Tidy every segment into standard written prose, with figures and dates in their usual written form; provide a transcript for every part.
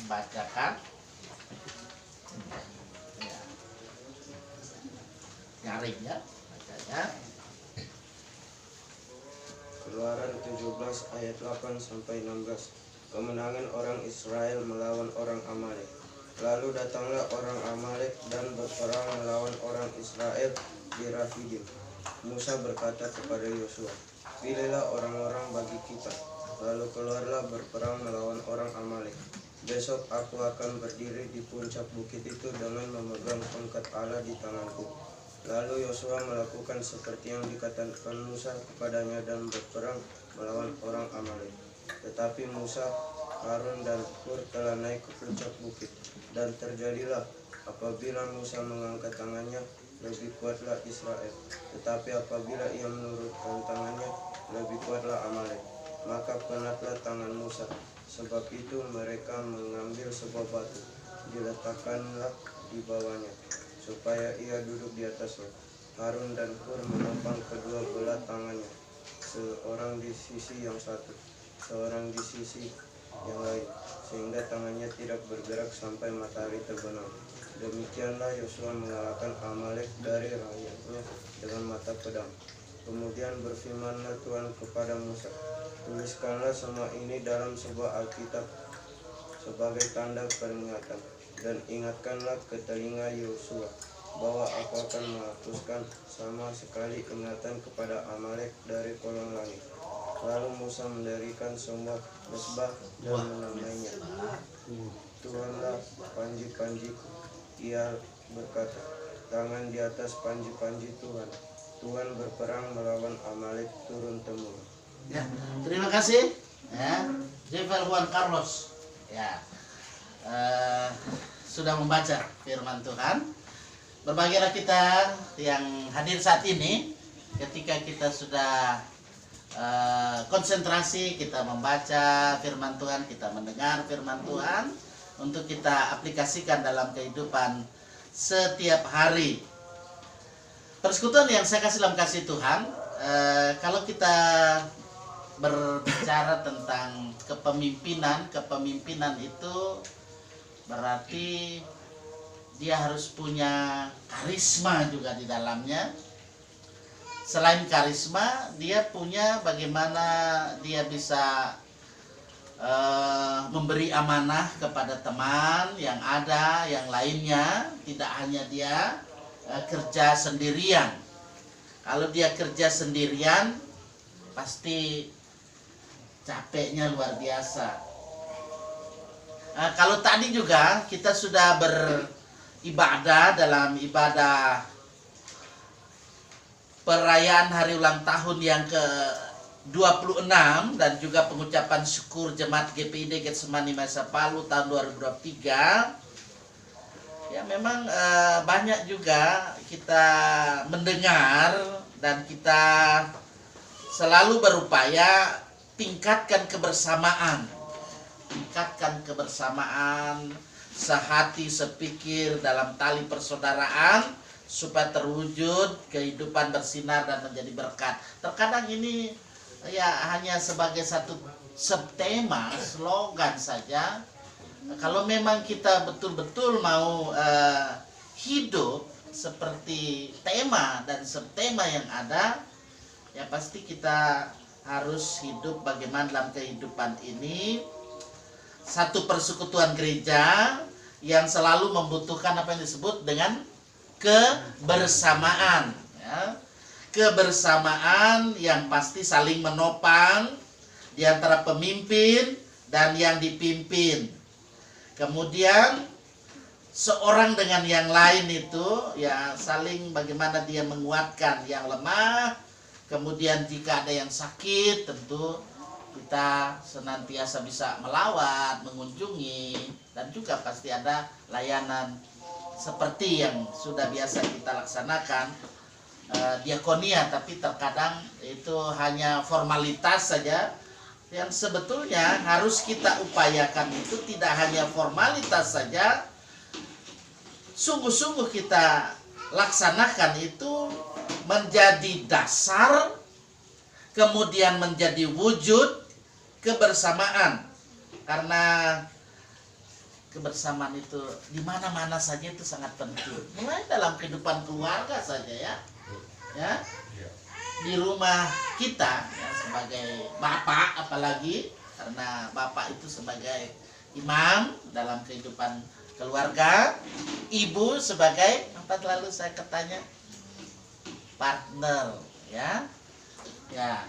bacakan. Ya. Nyaring ya bacanya. Keluaran 17 ayat 8 sampai 16. Kemenangan orang Israel melawan orang Amalek. Lalu datanglah orang Amalek dan berperang melawan orang Israel di Rafidim. Musa berkata kepada Yosua, "Pilihlah orang-orang bagi kita, lalu keluarlah berperang melawan orang Amalek. Besok aku akan berdiri di puncak bukit itu dengan memegang tongkat Allah di tanganku." Lalu Yosua melakukan seperti yang dikatakan Musa kepadanya dan berperang melawan orang Amalek. Tetapi Musa, Harun dan Hur telah naik ke puncak bukit. Dan terjadilah apabila Musa mengangkat tangannya, lebih kuatlah Israel. Tetapi apabila ia menurunkan tangannya, lebih kuatlah Amalek. Maka penatlah tangan Musa. Sebab itu mereka mengambil sebuah batu, diletakkanlah di bawahnya, supaya ia duduk di atasnya. Harun dan Hur menopang kedua belah tangannya, seorang di sisi yang satu, seorang di sisi yang lain, sehingga tangannya tidak bergerak sampai matahari terbenam. Demikianlah Yosua mengalahkan Amalek dari rakyatnya dengan mata pedang. Kemudian berfirmanlah Tuhan kepada Musa, "Tuliskanlah semua ini dalam sebuah Alkitab sebagai tanda peringatan, dan ingatkanlah ke telinga Yosua bahwa aku akan menghapuskan sama sekali ingatan kepada Amalek dari kolong langit." Lalu Musa mendirikan semua mezbah dan menamainya Tuhanlah panji-panjiku. Ia berkata, "Tangan di atas panji-panji Tuhan. Tuhan berperang melawan Amalek turun-temurun." Ya, terima kasih. Ya, Jefer Juan Carlos. Ya, sudah membaca firman Tuhan. Berbahagialah kita yang hadir saat ini ketika kita sudah konsentrasi, kita membaca firman Tuhan, kita mendengar firman Tuhan untuk kita aplikasikan dalam kehidupan setiap hari. Persekutuan yang saya kasih dalam kasih Tuhan, kalau kita berbicara tentang kepemimpinan itu berarti dia harus punya karisma juga di dalamnya. Selain karisma, dia punya bagaimana dia bisa memberi amanah kepada teman yang ada, yang lainnya. Tidak hanya dia kerja sendirian. Kalau dia kerja sendirian, pasti capeknya luar biasa. Kalau tadi juga kita sudah beribadah dalam ibadah perayaan hari ulang tahun yang ke-26 dan juga pengucapan syukur Jemaat GPID Getsemani Masa Palu tahun 2023. Ya, memang banyak juga kita mendengar dan kita selalu berupaya tingkatkan kebersamaan. Tingkatkan kebersamaan, sehati sepikir dalam tali persaudaraan, supaya terwujud kehidupan bersinar dan menjadi berkat. Terkadang ini ya hanya sebagai satu subtema, slogan saja. Kalau memang kita betul-betul mau hidup seperti tema dan subtema yang ada, ya pasti kita harus hidup bagaimana dalam kehidupan ini. Satu persekutuan gereja yang selalu membutuhkan apa yang disebut dengan kebersamaan, ya. Kebersamaan yang pasti saling menopang di antara pemimpin dan yang dipimpin. Kemudian seorang dengan yang lain itu ya saling bagaimana dia menguatkan yang lemah. Kemudian jika ada yang sakit, tentu kita senantiasa bisa melawat, mengunjungi, dan juga pasti ada layanan seperti yang sudah biasa kita laksanakan, diakonia, tapi terkadang itu hanya formalitas saja. Yang sebetulnya harus kita upayakan itu tidak hanya formalitas saja, sungguh-sungguh kita laksanakan itu menjadi dasar, kemudian menjadi wujud kebersamaan. Karena kebersamaan itu di mana-mana saja itu sangat penting. Mulai dalam kehidupan keluarga saja ya. Ya. Di rumah kita ya, sebagai bapak apalagi, karena bapak itu sebagai imam dalam kehidupan keluarga, ibu sebagai apa lalu saya katanya partner ya. Ya,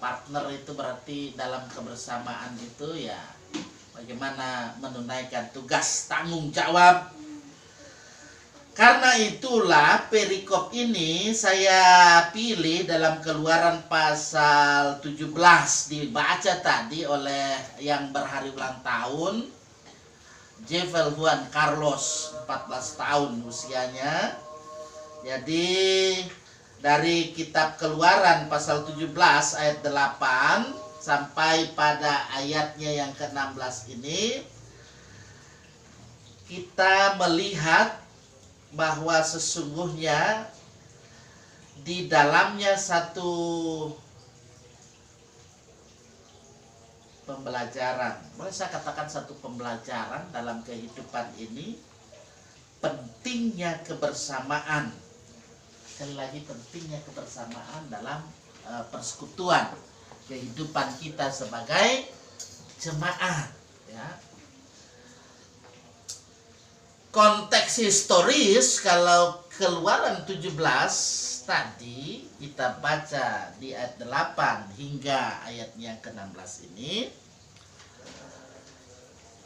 partner itu berarti dalam kebersamaan itu ya bagaimana menunaikan tugas tanggung jawab. Karena itulah perikop ini saya pilih dalam Keluaran pasal 17 dibaca tadi oleh yang berhari ulang tahun, Jevel Juan Carlos, 14 tahun usianya. Jadi dari kitab Keluaran pasal 17 ayat 8 sampai pada ayatnya yang ke-16 ini kita melihat bahwa sesungguhnya di dalamnya satu pembelajaran, boleh saya katakan satu pembelajaran dalam kehidupan ini, pentingnya kebersamaan. Sekali lagi pentingnya kebersamaan dalam persekutuan kehidupan kita sebagai jemaat ya. Konteks historis kalau Keluaran 17 tadi kita baca di ayat 8 hingga ayatnya ke-16 ini.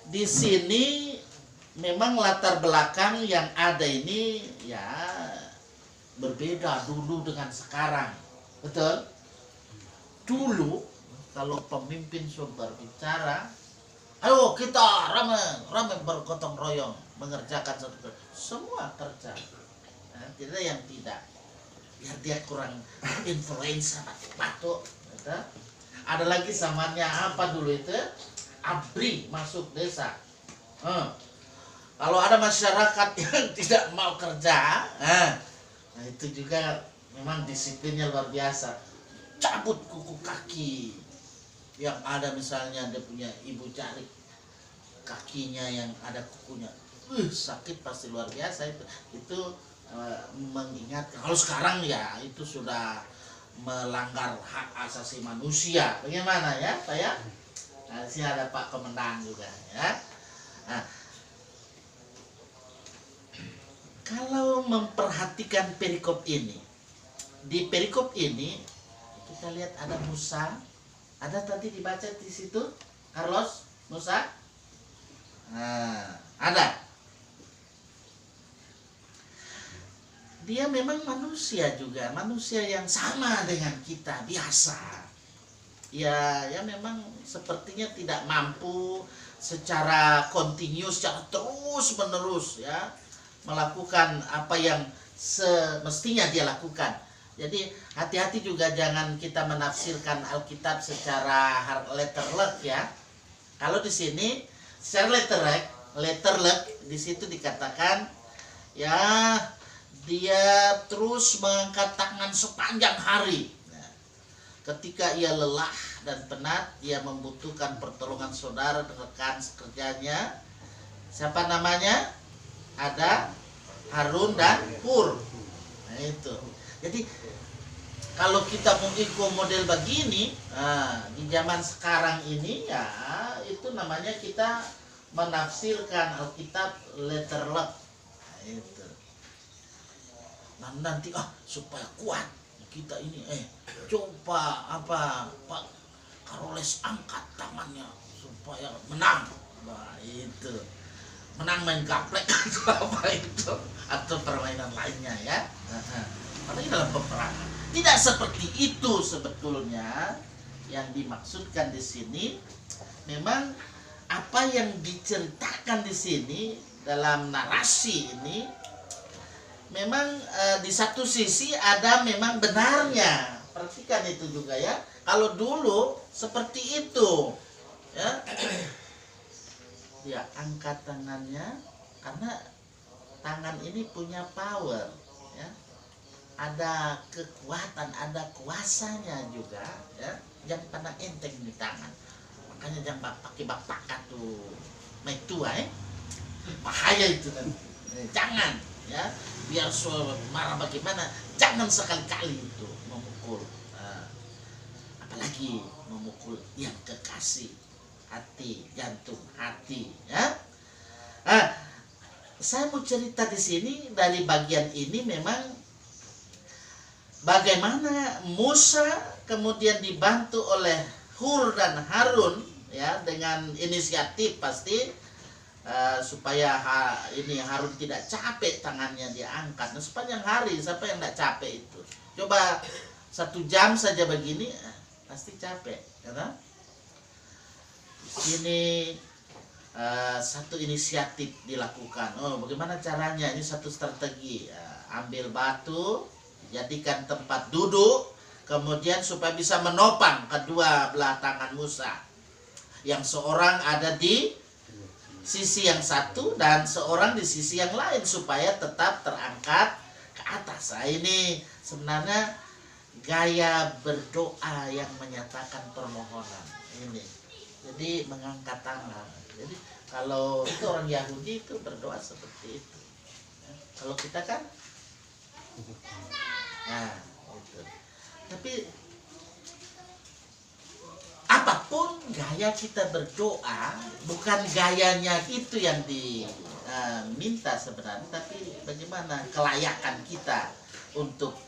Di sini memang latar belakang yang ada ini ya berbeda dulu dengan sekarang. Betul? Dulu kalau pemimpin sudah berbicara, ayo kita ramai bergotong royong mengerjakan satu semua kerja. Nah, tidak yang tidak, biar dia kurang influenza batuk. Ada lagi zamannya apa dulu itu? ABRI masuk desa. Kalau ada masyarakat yang tidak mau kerja, nah itu juga memang disiplinnya luar biasa. Cabut kuku kaki yang ada, misalnya dia punya ibu jari kakinya yang ada kukunya, sakit pasti luar biasa itu mengingatkan. Kalau sekarang ya itu sudah melanggar hak asasi manusia. Bagaimana ya Pak ya? Nah, di sini ada Pak Komandan juga ya. Nah, kalau memperhatikan perikop ini, di perikop ini kita lihat ada Musa. Ada tadi dibaca di situ, Carlos, Musa. Nah, ada. Dia memang manusia juga, manusia yang sama dengan kita, biasa. Ya memang sepertinya tidak mampu secara kontinu, secara terus menerus ya melakukan apa yang semestinya dia lakukan. Jadi hati-hati juga jangan kita menafsirkan Alkitab secara letterlek ya. Kalau di sini secara letterlek di situ dikatakan ya dia terus mengangkat tangan sepanjang hari. Nah, ketika ia lelah dan penat, ia membutuhkan pertolongan saudara dan rekan sekerjanya. Siapa namanya? Ada Harun dan Hur. Nah itu. Jadi kalau kita mau ikut model begini, di zaman sekarang ini ya itu namanya kita menafsirkan Alkitab letterlek. Nah, itu. Nah, nanti supaya kuat kita ini coba Pak Karoles angkat tangannya supaya menang. Nah, itu. Menang main gaplek atau apa itu, atau permainan lainnya ya. Apalagi dalam peperangan. Tidak seperti itu sebetulnya yang dimaksudkan di sini. Memang apa yang diceritakan di sini dalam narasi ini memang di satu sisi ada memang benarnya. Perhatikan itu juga ya. Kalau dulu seperti itu ya. Dia angkat tangannya karena tangan ini punya power ya. Ada kekuatan, ada kuasanya juga ya. Jangan pandang enteng di tangan. Makanya jangan pakai bapak tuh naik tua bahaya itu kan. Jangan ya, biar marah bagaimana, jangan sekali-kali itu memukul. Apalagi memukul yang kekasih, hati, jantung hati ya. Saya mau cerita di sini dari bagian ini memang bagaimana Musa kemudian dibantu oleh Hur dan Harun ya, dengan inisiatif pasti supaya ini Harun tidak capek, tangannya diangkat. Nah, sepanjang hari siapa yang tidak capek itu? Coba 1 jam saja begini pasti capek ya. Ini satu inisiatif dilakukan. Oh, bagaimana caranya? Ini satu strategi. Ambil batu, jadikan tempat duduk, kemudian supaya bisa menopang kedua belah tangan Musa. Yang seorang ada di sisi yang satu dan seorang di sisi yang lain supaya tetap terangkat ke atas. Nah, ini sebenarnya gaya berdoa yang menyatakan permohonan ini. Jadi mengangkat tangan. Jadi kalau itu orang Yahudi itu berdoa seperti itu. Kalau kita kan, nah itu. Tapi apapun gaya kita berdoa, bukan gayanya itu yang diminta sebenarnya, tapi bagaimana kelayakan kita untuk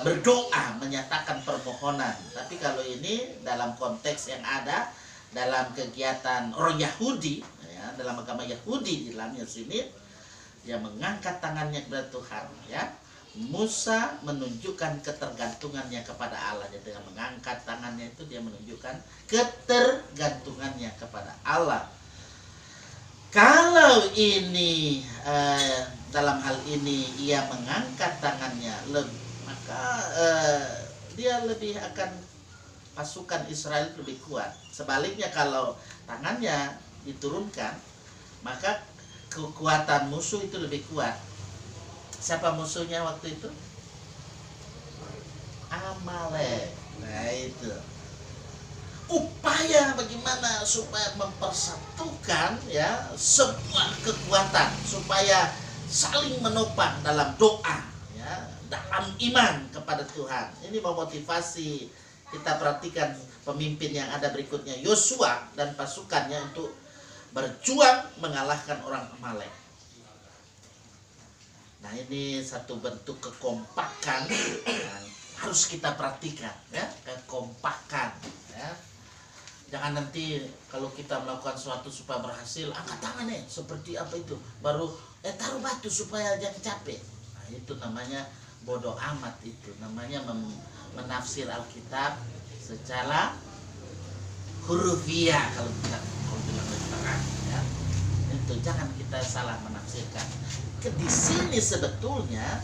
berdoa menyatakan permohonan. Tapi kalau ini dalam konteks yang ada dalam kegiatan orang Yahudi ya, dalam agama Yahudi di dalamnya sini dia mengangkat tangannya kepada Tuhan ya. Musa menunjukkan ketergantungannya kepada Allah. Jadi dengan mengangkat tangannya itu dia menunjukkan ketergantungannya kepada Allah. Kalau ini dalam hal ini ia mengangkat tangannya, maka dia lebih akan pasukan Israel lebih kuat. Sebaliknya kalau tangannya diturunkan, maka kekuatan musuh itu lebih kuat. Siapa musuhnya waktu itu? Amalek. Nah itu. Upaya bagaimana supaya mempersatukan ya semua kekuatan supaya saling menopang dalam doa ya, dalam iman kepada Tuhan. Ini memotivasi. Kita perhatikan pemimpin yang ada berikutnya, Yosua dan pasukannya untuk berjuang mengalahkan orang Amalek. Nah, ini satu bentuk kekompakan yang harus kita perhatikan ya, kekompakan ya. Jangan nanti kalau kita melakukan sesuatu supaya berhasil, angkat tangan seperti apa itu, baru taruh batu supaya jangan capek. Nah, itu namanya bodoh amat, itu namanya menafsir Alkitab secara hurufiah kalau bilang lebih terang ya. Itu jangan kita salah menafsirkan. Di sini sebetulnya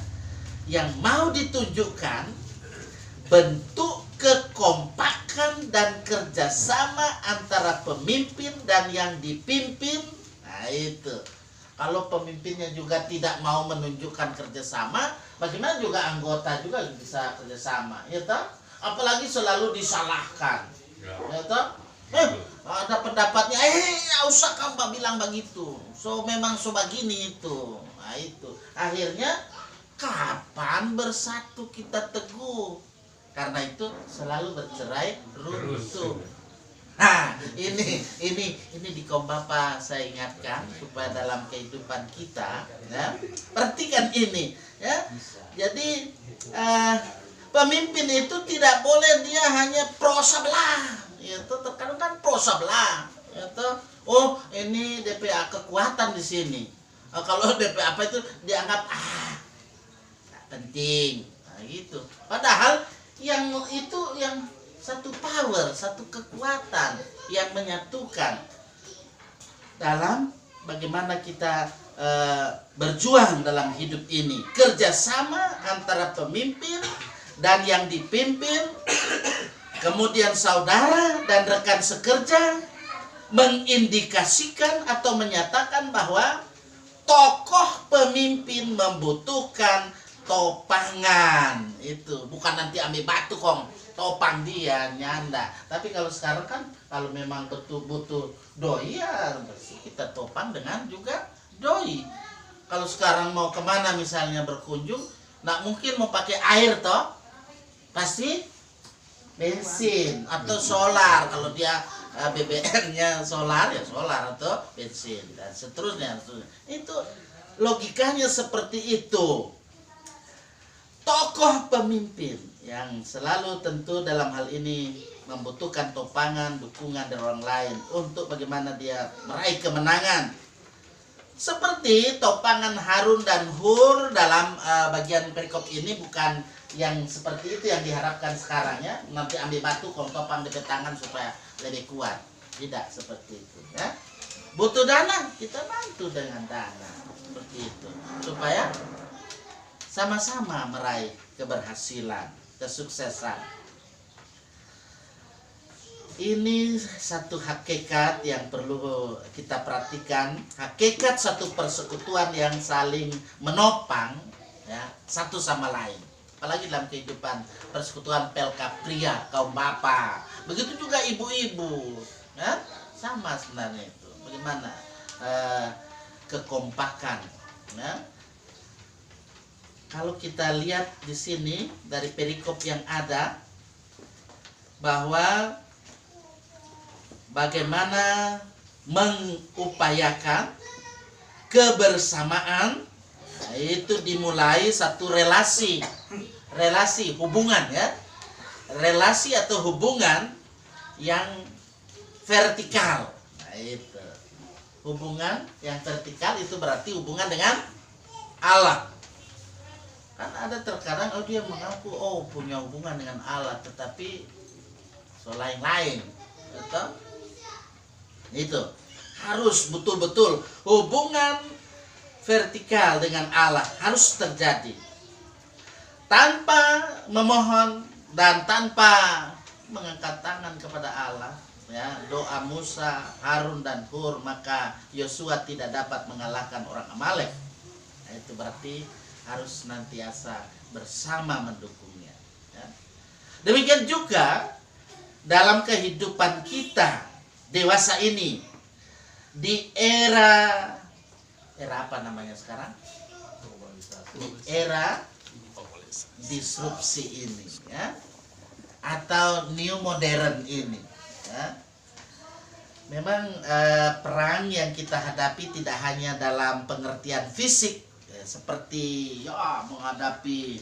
yang mau ditunjukkan bentuk kekompakan dan kerjasama antara pemimpin dan yang dipimpin. Nah itu. Kalau pemimpinnya juga tidak mau menunjukkan kerjasama, bagaimana juga anggota juga bisa kerjasama, ya toh? Apalagi selalu disalahkan, ya toh? Ada pendapatnya, usah kamu bilang begitu. So memang so begini itu. Nah itu. Akhirnya kapan bersatu kita teguh? Karena itu selalu bercerai runtuh. Nah, ini di Kom Bapa saya ingatkan supaya dalam kehidupan kita, ya, perhatikan ini, ya. Jadi pemimpin itu tidak boleh dia hanya pro sebelah, itu terkadang kan pro sebelah, itu oh ini DPA kekuatan di sini. Kalau DPA apa itu dianggap tak penting, nah, gitu. Padahal yang itu yang satu power, satu kekuatan yang menyatukan dalam bagaimana kita berjuang dalam hidup ini. Kerjasama antara pemimpin dan yang dipimpin, kemudian saudara dan rekan sekerja, mengindikasikan atau menyatakan bahwa tokoh pemimpin membutuhkan topangan. Itu bukan nanti ambil batu kong topang dia nyanda. Tapi kalau sekarang kan kalau memang betul-betul doi ya kita topang dengan juga doi. Kalau sekarang mau kemana misalnya berkunjung, nggak mungkin mau pakai air toh, pasti bensin atau solar. Kalau dia BBM-nya solar ya solar atau bensin dan seterusnya. Itu logikanya seperti itu. Tokoh pemimpin yang selalu tentu dalam hal ini membutuhkan topangan, dukungan dari orang lain untuk bagaimana dia meraih kemenangan. Seperti topangan Harun dan Hur dalam bagian perikop ini bukan yang seperti itu yang diharapkan sekarang ya. Nanti ambil batu kalau topang di tangan supaya lebih kuat. Tidak seperti itu ya. Butuh dana, kita bantu dengan dana. Seperti itu. Supaya sama-sama meraih keberhasilan, kesuksesan. Ini satu hakikat yang perlu kita perhatikan, hakikat satu persekutuan yang saling menopang ya, satu sama lain. Apalagi dalam kehidupan persekutuan pelka pria, kaum bapak. Begitu juga ibu-ibu, ya, sama sebenarnya itu. Bagaimana kekompakan, ya. Kalau kita lihat di sini dari perikop yang ada bahwa bagaimana mengupayakan kebersamaan, itu dimulai satu relasi hubungan ya, relasi atau hubungan yang vertikal. Nah, itu hubungan yang vertikal itu berarti hubungan dengan Allah. Kan ada terkadang dia mengaku punya hubungan dengan Allah, tetapi lain-lain, betul? Itu harus betul-betul hubungan vertikal dengan Allah harus terjadi tanpa memohon dan tanpa mengangkat tangan kepada Allah ya. Doa Musa, Harun dan Hur, maka Yosua tidak dapat mengalahkan orang Amalek. Nah, itu berarti harus senantiasa bersama mendukungnya ya. Demikian juga dalam kehidupan kita dewasa ini di era apa namanya sekarang? Di era disrupsi ini ya, atau new modern ini ya. Memang perang yang kita hadapi tidak hanya dalam pengertian fisik ya, seperti ya menghadapi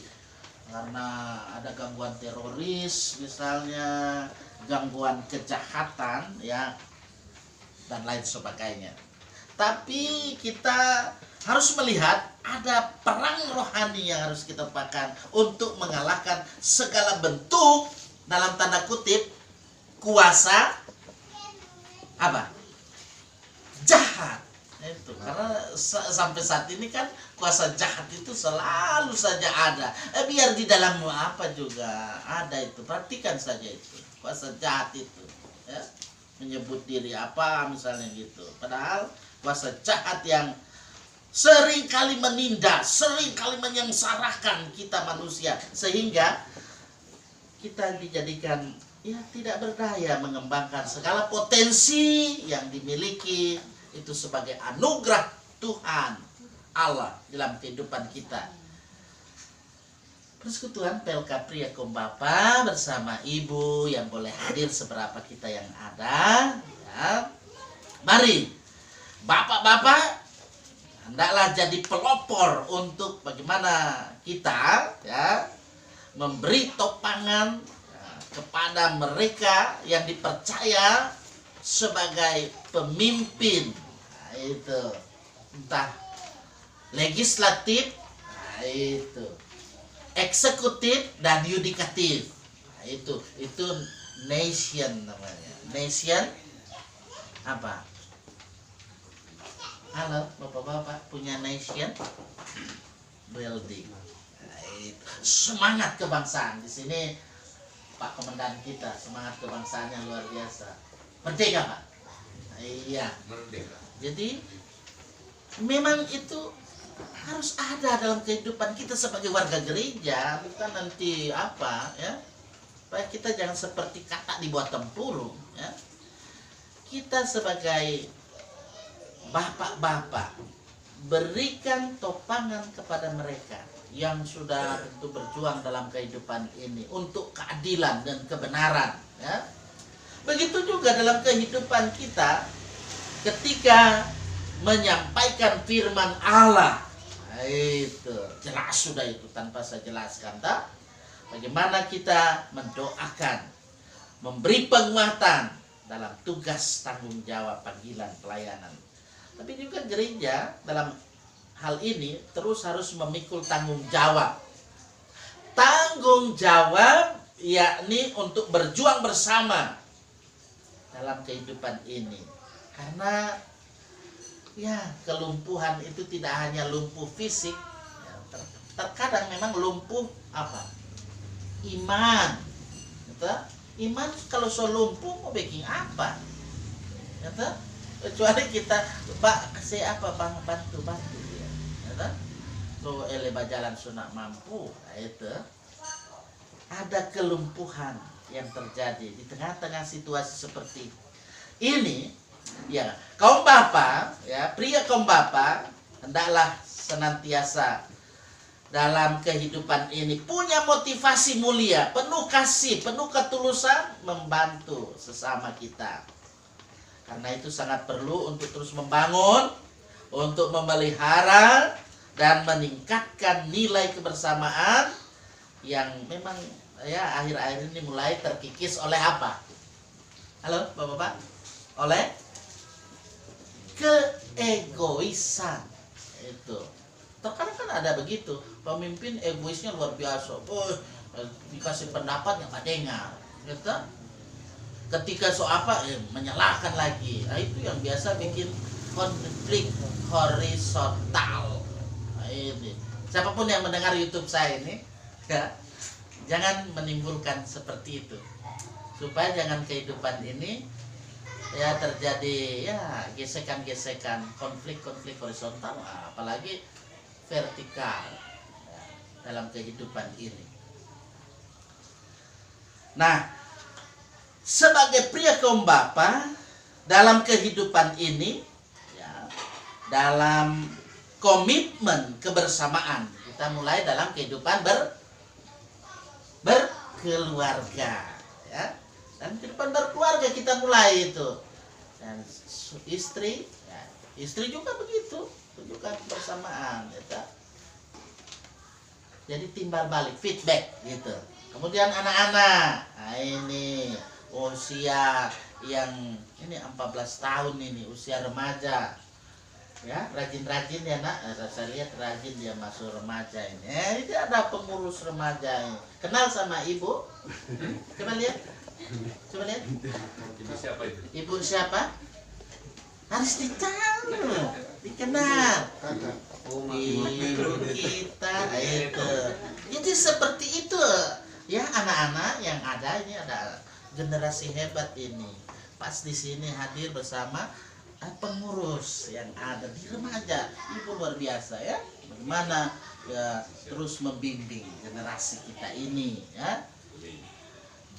karena ada gangguan teroris misalnya, gangguan kejahatan ya dan lain sebagainya. Tapi kita harus melihat ada perang rohani yang harus kita pakai untuk mengalahkan segala bentuk dalam tanda kutip kuasa apa? Jahat. Itu karena sampai saat ini kan kuasa jahat itu selalu saja ada. Biar di dalammu apa juga ada itu. Perhatikan saja itu. Kuasa jahat itu ya, menyebut diri apa misalnya gitu, padahal kuasa jahat yang sering kali menindas, sering kali menyengsarakan kita manusia sehingga kita dijadikan ya tidak berdaya mengembangkan segala potensi yang dimiliki itu sebagai anugerah Tuhan Allah dalam kehidupan kita. Persekutuan pelka pria kaum bapa bersama ibu yang boleh hadir seberapa kita yang ada ya. Mari bapak-bapak hendaklah jadi pelopor untuk bagaimana kita ya memberi topangan ya, kepada mereka yang dipercaya sebagai pemimpin. Nah, itu entah legislatif, nah, itu eksekutif dan yudikatif. Nah, itu nation namanya. Nation apa? Halo bapak-bapak, punya nation building. Nah, itu. Semangat kebangsaan di sini Pak Komandan kita, semangat kebangsaannya luar biasa. Merdeka Pak. Nah, iya. Merdeka. Jadi memang itu harus ada dalam kehidupan kita sebagai warga gereja, bukan nanti apa ya, supaya kita jangan seperti katak di bawah tempurung ya. Kita sebagai bapak-bapak berikan topangan kepada mereka yang sudah tentu berjuang dalam kehidupan ini untuk keadilan dan kebenaran, ya. Begitu juga dalam kehidupan kita ketika menyampaikan firman Allah. Nah, itu jelas sudah, itu tanpa saya jelaskan, tak? Bagaimana kita mendoakan, memberi penguatan dalam tugas tanggung jawab panggilan pelayanan. Tapi juga gereja dalam hal ini terus harus memikul tanggung jawab. Tanggung jawab yakni untuk berjuang bersama dalam kehidupan ini. Karena ya kelumpuhan itu tidak hanya lumpuh fisik, ya, terkadang memang lumpuh apa? Iman. Gitu? Iman kalau so lumpuh mau bikin apa? Gitu? Kecuali kita kasih apa, bang, bantu ya. Gitu? So eleba jalan sunak mampu, nah, itu ada kelumpuhan yang terjadi di tengah-tengah situasi seperti ini. Ya, kaum bapa, ya, pria kaum bapa hendaklah senantiasa dalam kehidupan ini punya motivasi mulia, penuh kasih, penuh ketulusan membantu sesama kita. Karena itu sangat perlu untuk terus membangun, untuk memelihara dan meningkatkan nilai kebersamaan yang memang ya akhir-akhir ini mulai terkikis oleh apa? Halo, Bapak-bapak? Oleh keegoisan. Itu terkadang kan ada begitu, pemimpin egoisnya luar biasa. Oh, dikasih pendapat yang gak dengar, gitu. Ketika menyalahkan lagi. Nah, itu yang biasa bikin konflik horizontal. Nah, ini siapapun yang mendengar YouTube saya ini, ya, jangan menimbulkan seperti itu, supaya jangan kehidupan ini ya terjadi ya gesekan-gesekan, konflik-konflik horizontal, apalagi vertikal, ya, dalam kehidupan ini. Nah, sebagai pria kaum bapa dalam kehidupan ini, ya, dalam komitmen kebersamaan, kita mulai dalam kehidupan berkeluarga, ya. Dan kehidupan berkeluarga kita mulai itu. Dan istri, ya, istri juga begitu, tunjukkan kebersamaan, gitu. Jadi timbal balik, feedback, gitu. Kemudian anak-anak, nah ini usia yang ini 14 tahun ini, usia remaja, ya, rajin-rajin ya nak. Saya lihat rajin dia masuk remaja ini. Ini ada pengurus remaja ini. Kenal sama ibu? Coba lihat. Coba lihat. Ibu siapa itu? Ibu siapa? Harus dicari, dikenal. Ibu kita itu. Jadi seperti itu. Ya, anak-anak yang ada ini, ada generasi hebat ini. Pas di sini hadir bersama pengurus yang ada di remaja. Ibu luar biasa, ya. Bagaimana ya terus membimbing generasi kita ini, ya.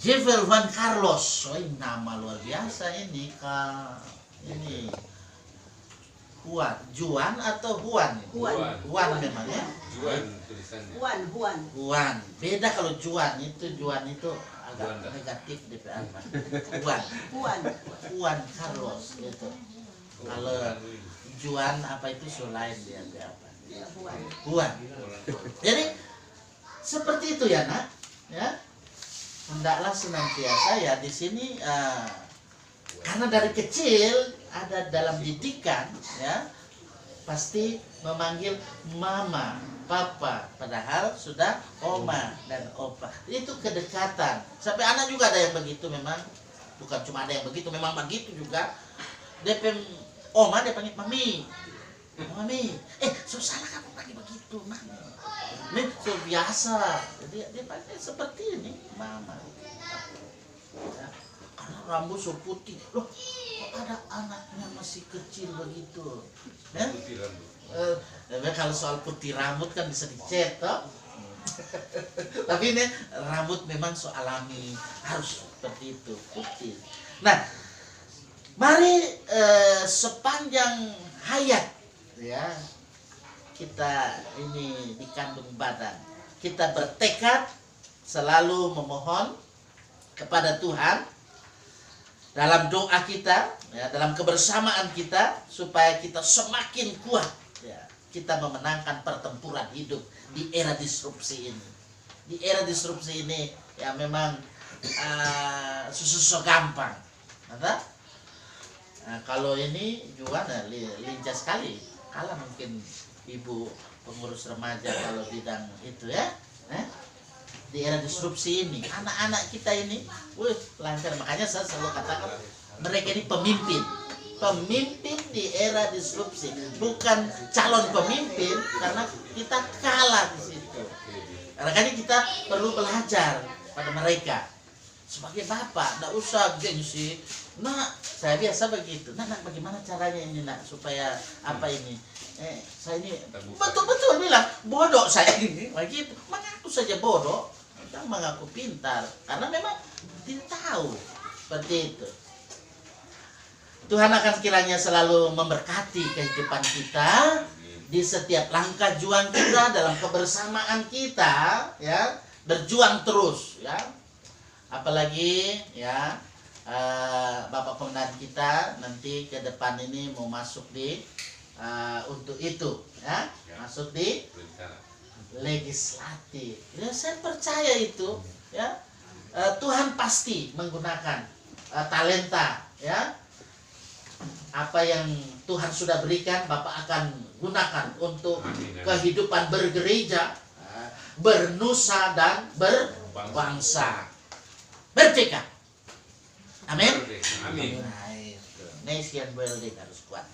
Jevel Juan Carlos, oh, nama luar biasa ini, Kak. Ini Juan atau Juan? Juan memang, ya. Juan tulisannya. Juan. Beda kalau Juan itu agak negatif DPR. Juan Carlos gitu. Kalau Juan apa itu selain dia apa? Juan. Jadi seperti itu ya nak, ya. Hendaklah senantiasa ya di sini karena dari kecil ada dalam didikan, ya, pasti memanggil mama, papa, padahal sudah oma dan opa. Itu kedekatan. Sampai anak juga ada yang begitu memang. Bukan cuma ada yang begitu, memang begitu juga. Dia oma dia panggil mami. Mami. So salah kamu lagi begitu, mami. Ini so biasa. Dia panggil seperti ini, mama. Ya. Karena rambut so putih. Loh, kok ada anaknya masih kecil begitu? Ya? Putih rambut. Kalau soal putih rambut kan bisa dicet, toh? Tapi ini rambut memang so alami, harus seperti itu, putih. Nah, mari sepanjang hayat, ya, kita ini di kandung badan. Kita bertekad selalu memohon kepada Tuhan dalam doa kita, ya, dalam kebersamaan kita, supaya kita semakin kuat, ya, kita memenangkan pertempuran hidup di era disrupsi ini. Di era disrupsi ini ya memang susah gampang. Nah, kalau ini juga lincah sekali, kalah mungkin ibu pengurus remaja kalau bidang itu ya. Di era disrupsi ini, anak-anak kita ini, lancar. Makanya saya selalu katakan mereka ini pemimpin di era disrupsi, bukan calon pemimpin, karena kita kalah di situ. Makanya kita perlu belajar pada mereka sebagai bapak. Nggak usah gengsi. Nak, saya biasa begitu. Nak, bagaimana caranya ini, nak, supaya apa ini? Saya ini betul-betul bilang bodoh saya ini, begitu. Mengaku saja bodoh, jangan mengaku pintar, karena memang tidak tahu seperti itu. Tuhan akan kiranya selalu memberkati kehidupan kita di setiap langkah juang kita, dalam kebersamaan kita, ya, berjuang terus, ya. Apalagi ya Bapak Komandan kita nanti ke depan ini mau masuk di untuk itu, ya, masuk di legislatif. Ya, saya percaya itu, ya, Tuhan pasti menggunakan talenta, ya, apa yang Tuhan sudah berikan, Bapak akan gunakan untuk kehidupan bergereja, bernusa dan berbangsa, bertekad. Amin. Amin. Nah, itu. Nation building harus kuat.